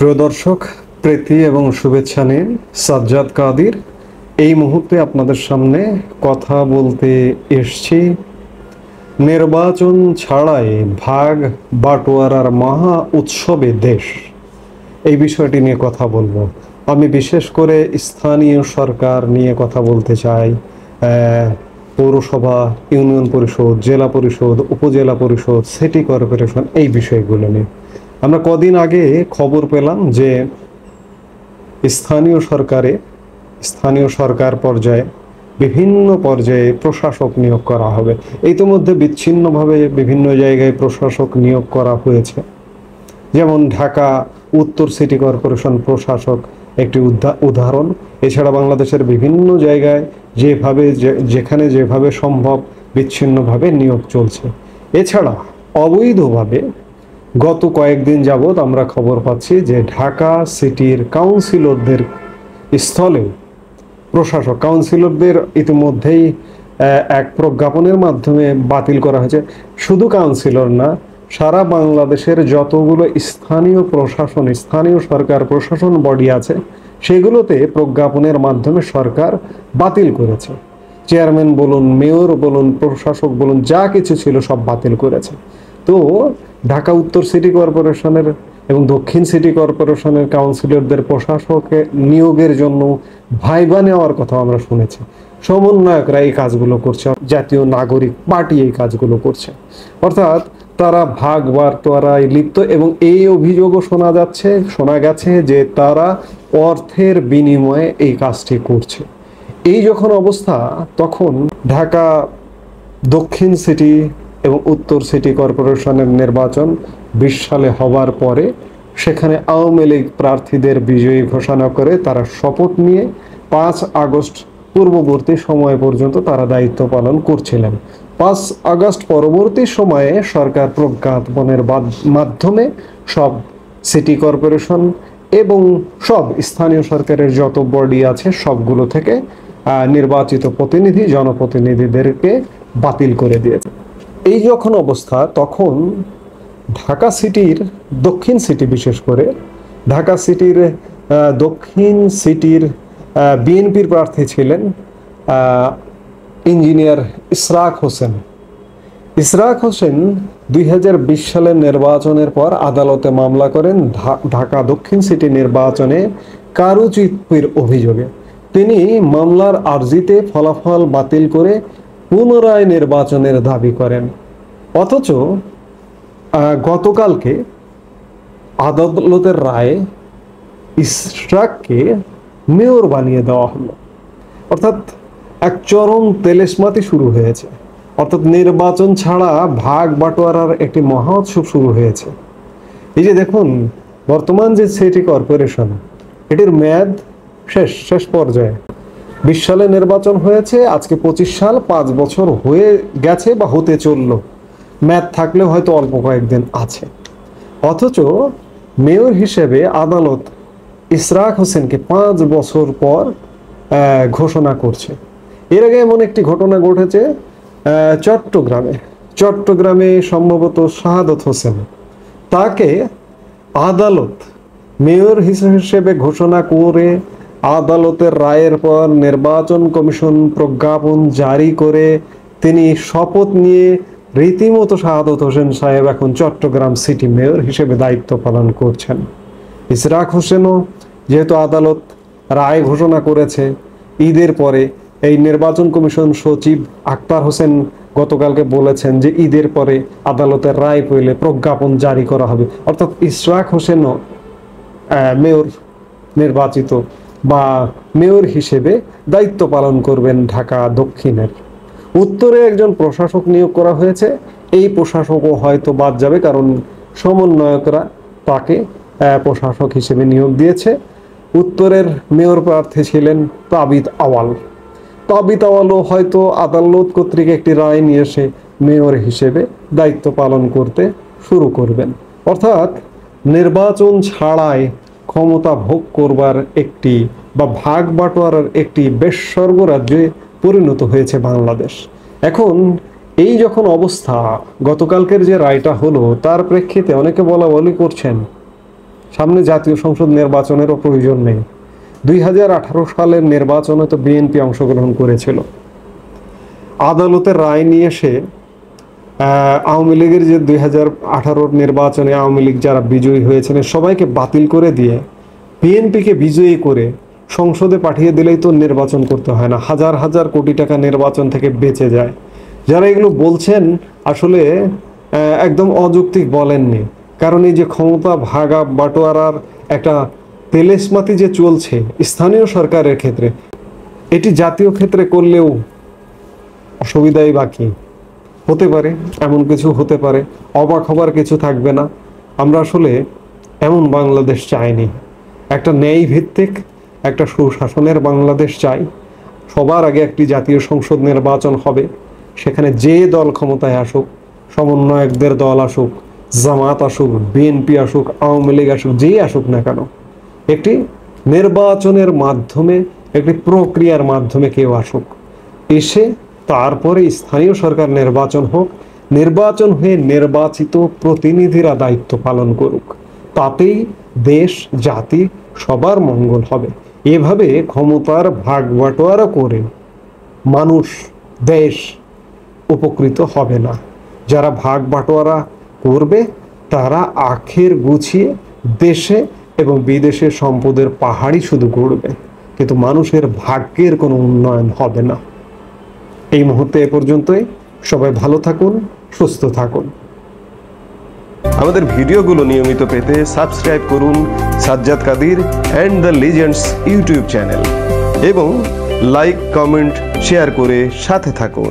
প্রিয় দর্শক, প্রীতি এবং শুভেচ্ছা নিয়ে সাজ্জাদ কাদির এই মুহূর্তে আপনাদের সামনে কথা বলতে এসছি নির্বাচন ছাড়াই ভাগ বাটোয়ারার মহা উৎসবে দেশ, এই বিষয়টি নিয়ে কথা বলবো। আমি বিশেষ করে স্থানীয় সরকার নিয়ে কথা বলতে চাই। পৌরসভা, ইউনিয়ন পরিষদ, জেলা পরিষদ, উপজেলা পরিষদ, সিটি কর্পোরেশন, এই বিষয়গুলো নিয়ে আমরা কদিন আগে খবর পেলাম যে স্থানীয় সরকার পর্যায়ে বিভিন্ন পর্যায়ে প্রশাসক নিয়োগ করা হবে। ইতিমধ্যে বিচ্ছিন্নভাবে বিভিন্ন জায়গায় প্রশাসক নিয়োগ করা হয়েছে। যেমন ঢাকা উত্তর সিটি কর্পোরেশন প্রশাসক একটি উদাহরণ। এছাড়া বাংলাদেশের বিভিন্ন জায়গায় যেখানে যেভাবে সম্ভব বিচ্ছিন্নভাবে নিয়োগ চলছে। এছাড়া অবৈধভাবে গত কয়েকদিন যাবৎ আমরা খবর পাচ্ছি যে ঢাকা সিটির কাউন্সিলরদের স্থলে প্রশাসক, কাউন্সিলরদের ইতিমধ্যেই এক প্রজ্ঞাপনের মাধ্যমে বাতিল করা হয়েছে। শুধু কাউন্সিলর না, সারা বাংলাদেশের যতগুলো স্থানীয় প্রশাসন, স্থানীয় সরকার প্রশাসন বডি আছে, সেগুলোতে প্রজ্ঞাপনের মাধ্যমে সরকার বাতিল করেছে। চেয়ারম্যান বলুন, মেয়র বলুন, প্রশাসক বলুন, যা কিছু ছিল সব বাতিল করেছে। তো ঢাকা উত্তর সিটি কর্পোরেশনের এবং দক্ষিণ সিটি কর্পোরেশনের কাউন্সিলরদের প্রশাসকে নিয়োগের জন্য ভাইবা নেওয়ার কথা আমরা শুনেছি। সমন্বয়করা এই কাজগুলো করছে, জাতীয় নাগরিক পার্টি এই কাজগুলো করছে। অর্থাৎ তারা ভাগ বাটোয়ারায় লিপ্ত, এবং এই অভিযোগও শোনা গেছে যে তারা অর্থের বিনিময়ে এই কাজটি করছে। এই যখন অবস্থা, তখন ঢাকা দক্ষিণ সিটি এবং উত্তর সিটি কর্পোরেশনের নির্বাচন 20 সালে হবার পরে সেখানে আওয়ামী লীগ প্রার্থীদের বিজয়ী ঘোষণা করে তারা শপথ নিয়ে 5 আগস্ট পূর্ববর্তী সময় পর্যন্ত তারা দায়িত্ব পালন করছিলেন। 5 আগস্ট পরবর্তী সময়ে সরকার প্রজ্ঞাপনের মাধ্যমে সব সিটি কর্পোরেশন এবং সব স্থানীয় সরকারের যত বডি আছে সবগুলো থেকে নির্বাচিত প্রতিনিধি, জনপ্রতিনিধিদেরকে বাতিল করে দিয়েছে। এই যখন অবস্থা, তখন ঢাকা সিটির দক্ষিণ সিটি, বিশেষ করে ঢাকা সিটির দক্ষিণ সিটির বিএনপির প্রার্থী ছিলেন ইঞ্জিনিয়ার ইশরাক হোসেন। 2020 সালের নির্বাচনের পর আদালতে মামলা করেন ঢাকা দক্ষিণ সিটি নির্বাচনে কারুচিতির অভিযোগে। তিনি মামলার আর্জিতে ফলাফল বাতিল করে পুনরায় নির্বাচনের দাবি করেন। অথচ গতকালকে আদালতের রায়ে ইশরাককে মেয়র বানিয়ে দেওয়া হলো। অর্থাৎ এক চরম তেলেসমাতি শুরু হয়েছে। অর্থাৎ নির্বাচন ছাড়া ভাগ বাটোয়ারার একটি মহা উৎসব শুরু হয়েছে। এই যে দেখুন, বর্তমান যে সিটি কর্পোরেশন, এটির মেয়াদ শেষ পর্যায়ে। 20 সালে নির্বাচন হয়েছে, আজকে 25 সাল, 5 বছর হয়ে গেছে বা হতে চললো। মেয়াদ থাকলেও হয়তো অল্প কয়েকদিন আছে। অথচ মেয়র হিসেবে আদালত ইশরাক হোসেনকে 5 বছর পর ঘোষণা করছে। এর আগে এমন একটি ঘটনা ঘটেছে চট্টগ্রামে সম্ভবত শাহাদত হোসেন, তাকে আদালত মেয়র হিসেবে ঘোষণা করে আদালতের রায়ের পর নির্বাচন কমিশন প্রজ্ঞাপন জারি করে তিনি শপথ নিয়ে রীতিমতো শাহাদত হোসেন সাহেব এখন চট্টগ্রাম সিটি মেয়র হিসেবে দায়িত্ব পালন করছেন। ইশরাক হোসেনও যেহেতু আদালত রায় ঘোষণা করেছে, ঈদের পরে এই নির্বাচন কমিশন সচিব আক্তার হোসেন গতকালকে বলেছেন যে ঈদের পরে আদালতের রায় পেলে প্রজ্ঞাপন জারি করা হবে। অর্থাৎ ইশরাক হোসেনও মেয়র নির্বাচিত বা মেয়র হিসেবে দায়িত্ব পালন করবেন ঢাকা দক্ষিণের। উত্তরে একজন প্রশাসক নিয়োগ করা হয়েছে, এই প্রশাসকও হয়তো বাদ যাবে, কারণ সমন্বয়করা তাকে প্রশাসক হিসেবে নিয়োগ দিয়েছে। উত্তরের মেয়র প্রার্থী ছিলেন তাবিত আওয়ালও হয়তো আদালত কর্তৃক একটি রায় নিয়ে এসে মেয়র হিসেবে দায়িত্ব পালন করতে শুরু করবেন। অর্থাৎ নির্বাচন ছাড়াই ক্ষমতা ভোগ করবার একটি বা ভাগ বাটোয়ারার একটি বেশ্যর্গ রাজ্যে পরিণত হয়েছে বাংলাদেশ। এখন এই যখন অবস্থা, গতকালকের যে রায়টা হলো তার প্রেক্ষিতে অনেকে বলা বলি করছেন সামনে জাতীয় সংসদ নির্বাচনেরও প্রয়োজন নেই। 2018 সালের নির্বাচনে তো বিএনপি অংশগ্রহণ করেছিল। আদালতের রায় নিয়ে এসে আওয়ামী লীগের যে 2018 নির্বাচনে আওয়ামী লীগ যারা বিজয়ী হয়েছিলেন সবাইকে বাতিল করে দিয়ে বিএনপিকে বিজয়ী করে সংসদে পাঠিয়ে দিলেই তো নির্বাচন করতে হয় না, হাজার হাজার কোটি টাকা নির্বাচন থেকে বেঁচে যায়। যারা এগুলো বলছেন আসলে একদম অযৌক্তিক বলেননি, কারণ এই যে ক্ষমতা ভাগা বাটোয়ারার একটা তেলেসমাতি যে চলছে স্থানীয় সরকারের ক্ষেত্রে, এটি জাতীয় ক্ষেত্রে করলেও অসুবিধাই বাকি হতে পারে, এমন কিছু হতে পারে, অবাক হবার কিছু থাকবে না। আমরা আসলে এমন বাংলাদেশ চাইনি, একটা ন্যায় ভিত্তিক একটা সুশাসনের বাংলাদেশ চাই। সবার আগে একটি জাতীয় সংসদ নির্বাচন হবে, সেখানে যে দল ক্ষমতায় আসুক, সমন্বয়কদের দল আসুক, জামাত আসুক, বিএনপি আসুক, আওয়ামী লীগ আসুক, যেই আসুক না কেন, একটি নির্বাচনের মাধ্যমে, একটি প্রক্রিয়ার মাধ্যমে কেউ আসুক, এসে তারপরে স্থানীয় সরকার নির্বাচন হোক, নির্বাচন হয়ে নির্বাচিত প্রতিনিধিরা দায়িত্ব পালন করুক, তাতেই দেশ জাতি সবার মঙ্গল হবে। এভাবে ক্ষমতার ভাগ বাটোয়ারা করে মানুষ দেশ উপকৃত হবে না। যারা ভাগ বাটোয়ারা করবে তারা আখের গুছিয়ে দেশে এবং বিদেশে সম্পদের পাহাড়ই শুধু গড়বে, কিন্তু মানুষের ভাগ্যের কোনো উন্নয়ন হবে না। এই মুহূর্তে এ পর্যন্তই। সবাই ভালো থাকুন, সুস্থ থাকুন। আমাদের ভিডিওগুলো নিয়মিত পেতে সাবস্ক্রাইব করুন Sajjad Kadir and the legends YouTube channel এবং লাইক, কমেন্ট, শেয়ার করে সাথে থাকুন।